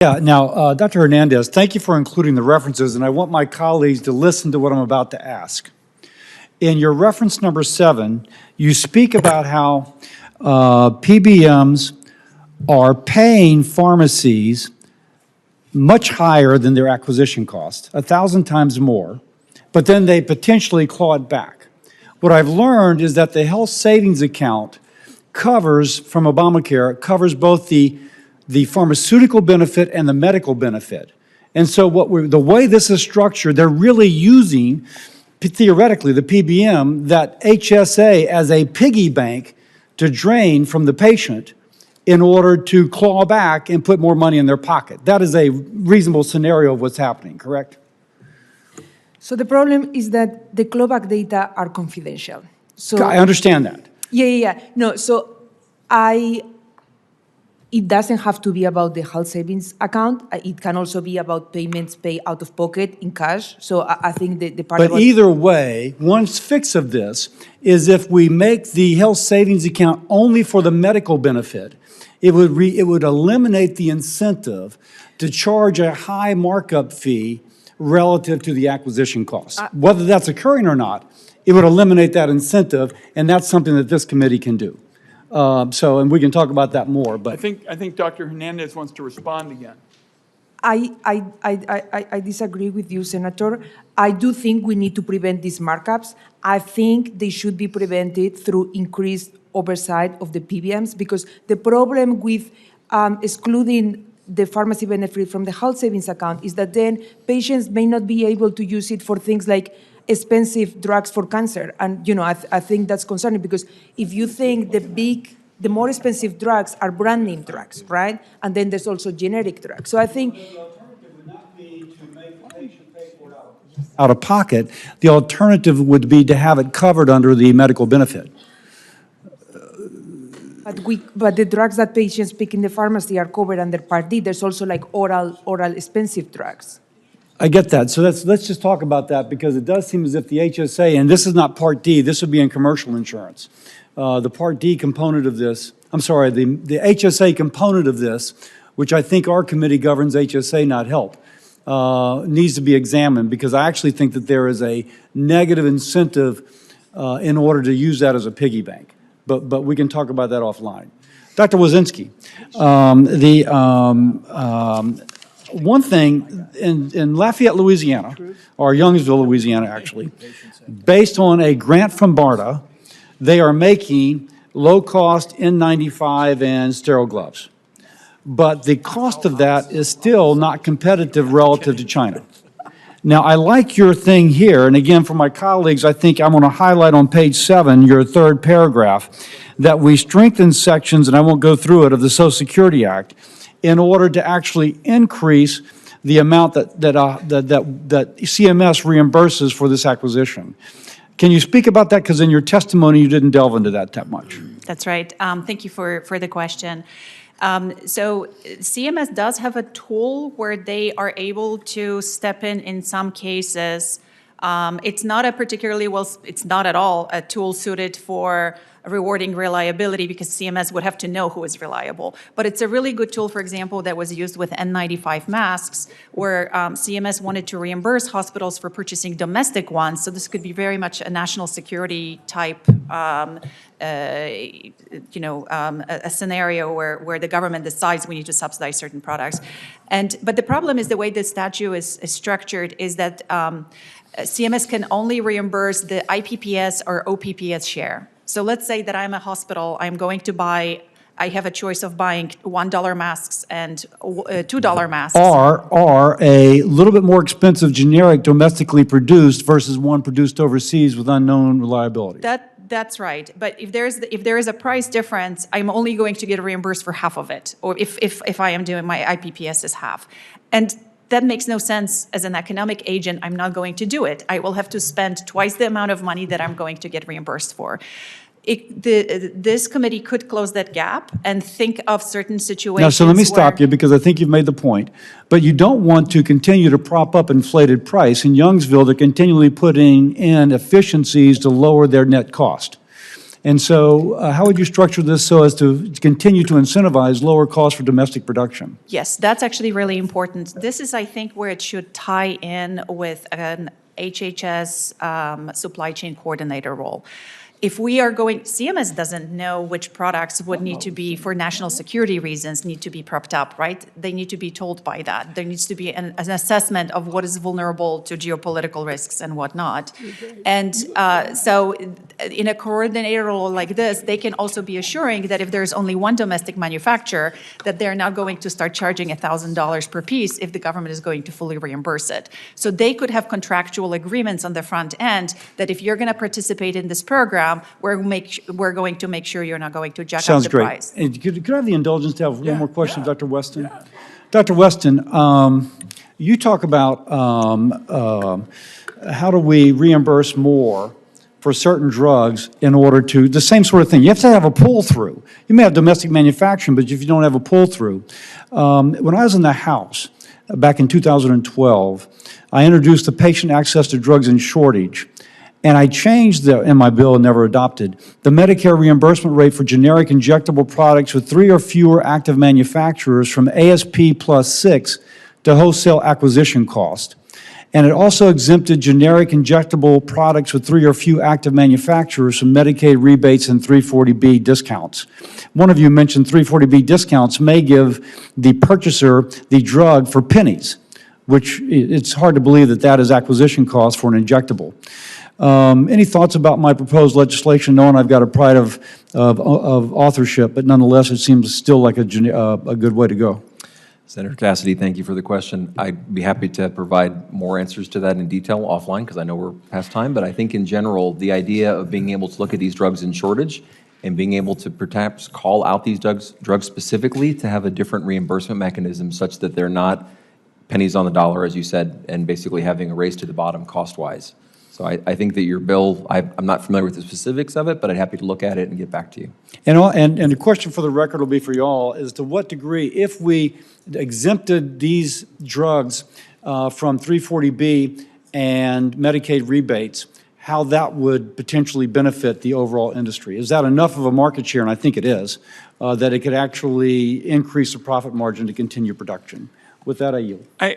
Yeah, now, Dr. Hernandez, thank you for including the references, and I want my colleagues to listen to what I'm about to ask. In your reference number 7, you speak about how PBMs are paying pharmacies much higher than their acquisition cost, 1,000 times more, but then they potentially claw it back. What I've learned is that the health savings account covers, from Obamacare, covers both the pharmaceutical benefit and the medical benefit. And so the way this is structured, they're really using, theoretically, the PBM, that HSA as a piggy bank to drain from the patient in order to claw back and put more money in their pocket. That is a reasonable scenario of what's happening, correct? So the problem is that the clawback data are confidential. So I understand that. Yeah. No, so it doesn't have to be about the health savings account. It can also be about payments paid out of pocket in cash. So I think the part But either way, one fix of this is if we make the health savings account only for the medical benefit, it would eliminate the incentive to charge a high markup fee relative to the acquisition cost. Whether that's occurring or not, it would eliminate that incentive, and that's something that this committee can do. And we can talk about that more, but. I think Dr. Hernandez wants to respond again. I disagree with you, Senator. I do think we need to prevent these markups. I think they should be prevented through increased oversight of the PBMs, because the problem with excluding the pharmacy benefit from the health savings account is that then patients may not be able to use it for things like expensive drugs for cancer. And, I think that's concerning, because if you think the more expensive drugs are brand name drugs, right? And then there's also generic drugs. So I think The alternative would not be to make the patient pay for it out of pocket. The alternative would be to have it covered under the medical benefit. But the drugs that patients pick in the pharmacy are covered under Part D. There's also like oral expensive drugs. I get that. So let's just talk about that, because it does seem as if the HSA, and this is not Part D, this would be in commercial insurance. The Part D component of this, the HSA component of this, which I think our committee governs HSA, not HELP, needs to be examined, because I actually think that there is a negative incentive in order to use that as a piggy bank. But we can talk about that offline. Dr. Wazinski, one thing in Lafayette, Louisiana, or Youngsville, Louisiana, actually, based on a grant from BARDA, they are making low-cost N95 and sterile gloves. But the cost of that is still not competitive relative to China. Now, I like your thing here, and again, for my colleagues, I think I'm going to highlight on page 7, your third paragraph, that we strengthen sections, and I won't go through it, of the Social Security Act in order to actually increase the amount that CMS reimburses for this acquisition. Can you speak about that? Because in your testimony, you didn't delve into that much. That's right. Thank you for the question. So CMS does have a tool where they are able to step in some cases. It's not it's not at all a tool suited for rewarding reliability, because CMS would have to know who is reliable. But it's a really good tool, for example, that was used with N95 masks, where CMS wanted to reimburse hospitals for purchasing domestic ones. So this could be very much a national security type a scenario where the government decides we need to subsidize certain products. But the problem is the way the statute is structured is that CMS can only reimburse the IPPS or OPPS share. So let's say that I'm a hospital, I have a choice of buying $1 masks and $2 masks. Or a little bit more expensive generic domestically produced versus one produced overseas with unknown reliability. That's right. But if there is a price difference, I'm only going to get reimbursed for half of it, or if I am doing my IPPS is half. And that makes no sense as an economic agent. I'm not going to do it. I will have to spend twice the amount of money that I'm going to get reimbursed for. This committee could close that gap and think of certain situations. Now, so let me stop you, because I think you've made the point. But you don't want to continue to prop up inflated price. In Youngsville, they're continually putting in efficiencies to lower their net cost. And so how would you structure this so as to continue to incentivize lower costs for domestic production? Yes, that's actually really important. This is, I think, where it should tie in with an HHS supply chain coordinator role. If we are going, CMS doesn't know which products would need to be, for national security reasons, need to be propped up, right? They need to be told by that. There needs to be an assessment of what is vulnerable to geopolitical risks and whatnot. And so in a coordinator role like this, they can also be assuring that if there's only one domestic manufacturer, that they're not going to start charging $1,000 per piece if the government is going to fully reimburse it. So they could have contractual agreements on the front end that if you're going to participate in this program, we're going to make sure you're not going to jack up the price. Sounds great. And could I have the indulgence to have one more question, Dr. Weston? Dr. Weston, you talk about how do we reimburse more for certain drugs in order to, the same sort of thing. You have to have a pull-through. You may have domestic manufacturing, but if you don't have a pull-through. When I was in the House back in 2012, I introduced the Patient Access to Drugs in Shortage. And I changed in my bill and never adopted, the Medicare reimbursement rate for generic injectable products with 3 or fewer active manufacturers from ASP plus 6 to wholesale acquisition cost. And it also exempted generic injectable products with 3 or few active manufacturers from Medicaid rebates and 340B discounts. One of you mentioned 340B discounts may give the purchaser the drug for pennies, which it's hard to believe that that is acquisition cost for an injectable. Any thoughts about my proposed legislation, knowing I've got a pride of authorship, but nonetheless, it seems still like a good way to go? Senator Cassidy, thank you for the question. I'd be happy to provide more answers to that in detail offline because I know we're past time, but I think in general, the idea of being able to look at these drugs in shortage and being able to perhaps call out these drugs specifically to have a different reimbursement mechanism such that they're not pennies on the dollar, as you said, and basically having a race to the bottom cost-wise. So I think that your bill, I'm not familiar with the specifics of it, but I'm happy to look at it and get back to you. And the question for the record will be for you all is to what degree, if we exempted these drugs from 340B and Medicaid rebates, how that would potentially benefit the overall industry. Is that enough of a market share, and I think it is, that it could actually increase the profit margin to continue production? With that, I yield. I